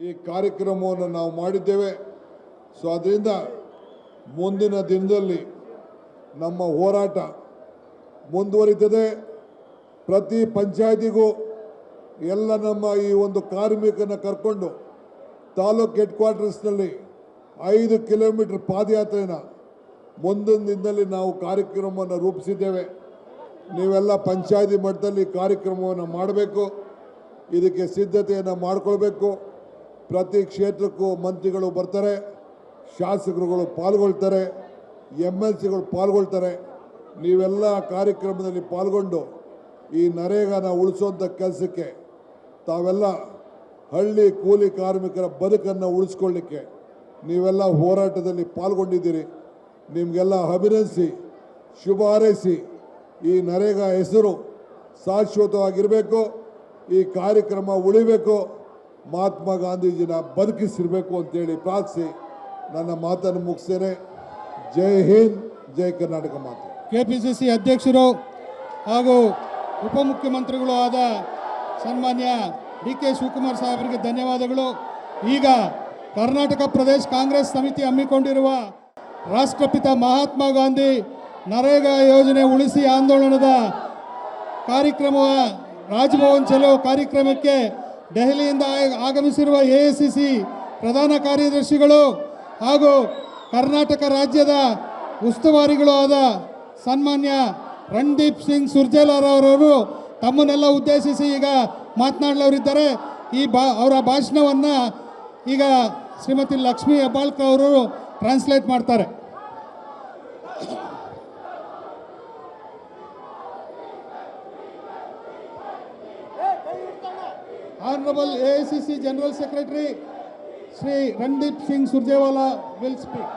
ಈ ಕಾರ್ಯಕ್ರಮವನ್ನು ನಾವು ಮಾಡಿದ್ದೇವೆ. ಸೊ ಅದರಿಂದ ಮುಂದಿನ ದಿನದಲ್ಲಿ ನಮ್ಮ ಹೋರಾಟ ಮುಂದುವರಿತದೆ. ಪ್ರತಿ ಪಂಚಾಯತಿಗೂ ಎಲ್ಲ ನಮ್ಮ ಈ ಒಂದು ಕಾರ್ಮಿಕನ ಕರ್ಕೊಂಡು ತಾಲೂಕು ಹೆಡ್ ಕ್ವಾರ್ಟರ್ಸ್ನಲ್ಲಿ 5 ಕಿಲೋಮೀಟರ್ ಪಾದಯಾತ್ರೆನ ಮುಂದಿನ ದಿನದಲ್ಲಿ ನಾವು ಕಾರ್ಯಕ್ರಮವನ್ನು ರೂಪಿಸಿದ್ದೇವೆ. ನೀವೆಲ್ಲ ಪಂಚಾಯತಿ ಮಟ್ಟದಲ್ಲಿ ಕಾರ್ಯಕ್ರಮವನ್ನು ಮಾಡಬೇಕು, ಇದಕ್ಕೆ ಸಿದ್ಧತೆಯನ್ನು ಮಾಡಿಕೊಳ್ಬೇಕು. ಪ್ರತಿ ಕ್ಷೇತ್ರಕ್ಕೂ ಮಂತ್ರಿಗಳು ಬರ್ತಾರೆ, ಶಾಸಕರುಗಳು ಪಾಲ್ಗೊಳ್ತಾರೆ, MLCಗಳು ಪಾಲ್ಗೊಳ್ತಾರೆ. ನೀವೆಲ್ಲ ಕಾರ್ಯಕ್ರಮದಲ್ಲಿ ಪಾಲ್ಗೊಂಡು ಈ ನರೇಗಾನ ಉಳಿಸುವಂಥ ಕೆಲಸಕ್ಕೆ ತಾವೆಲ್ಲ ಹಳ್ಳಿ ಕೂಲಿ ಕಾರ್ಮಿಕರ ಬದುಕನ್ನು ಉಳಿಸ್ಕೊಳ್ಳಿಕ್ಕೆ ನೀವೆಲ್ಲ ಹೋರಾಟದಲ್ಲಿ ಪಾಲ್ಗೊಂಡಿದ್ದೀರಿ. ನಿಮಗೆಲ್ಲ ಅಭಿನಂದಿಸಿ ಶುಭ ಹಾರೈಸಿ ಈ ನರೇಗಾ ಹೆಸರು ಶಾಶ್ವತವಾಗಿರಬೇಕು, ಈ ಕಾರ್ಯಕ್ರಮ ಉಳಿಬೇಕು, ಮಹಾತ್ಮ ಗಾಂಧೀಜಿನ ಬದುಕಿಸಿರಬೇಕು ಅಂತೇಳಿ ಪ್ರಾರ್ಥಿಸಿ ನನ್ನ ಮಾತನ್ನು ಮುಗಿಸ್ತೇನೆ. ಜೈ ಹಿಂದ್, ಜೈ ಕರ್ನಾಟಕ ಮಾತು. KPCC ಅಧ್ಯಕ್ಷರು ಹಾಗೂ ಉಪಮುಖ್ಯಮಂತ್ರಿಗಳು ಆದ ಸನ್ಮಾನ್ಯ DK ಶಿವಕುಮಾರ್ ಸಾಹೇಬರಿಗೆ ಧನ್ಯವಾದಗಳು. ಈಗ ಕರ್ನಾಟಕ ಪ್ರದೇಶ ಕಾಂಗ್ರೆಸ್ ಸಮಿತಿ ಹಮ್ಮಿಕೊಂಡಿರುವ ರಾಷ್ಟ್ರಪಿತ ಮಹಾತ್ಮ ಗಾಂಧಿ ನರೇಗಾ ಯೋಜನೆ ಉಳಿಸಿ ಆಂದೋಲನದ ಕಾರ್ಯಕ್ರಮ ರಾಜಭವನ್ ಚಲೋ ಕಾರ್ಯಕ್ರಮಕ್ಕೆ ದೆಹಲಿಯಿಂದ ಆಗಮಿಸಿರುವ AICC ಪ್ರಧಾನ ಕಾರ್ಯದರ್ಶಿಗಳು ಹಾಗೂ ಕರ್ನಾಟಕ ರಾಜ್ಯದ ಉಸ್ತುವಾರಿಗಳು ಆದ ಸನ್ಮಾನ್ಯ ರಣದೀಪ್ ಸಿಂಗ್ ಸುರ್ಜೇವಾಲಾರವರು ತಮ್ಮನ್ನೆಲ್ಲ ಉದ್ದೇಶಿಸಿ ಈಗ ಮಾತನಾಡಲವರಿದ್ದಾರೆ. ಅವರ ಭಾಷಣವನ್ನು ಈಗ ಶ್ರೀಮತಿ ಲಕ್ಷ್ಮೀ ಹೆಬ್ಬಾಳ್ಕರ್ ಅವರು ಟ್ರಾನ್ಸ್ಲೇಟ್ ಮಾಡ್ತಾರೆ. Honorable AICC General Secretary Sri Randeep Singh Surjewala will speak.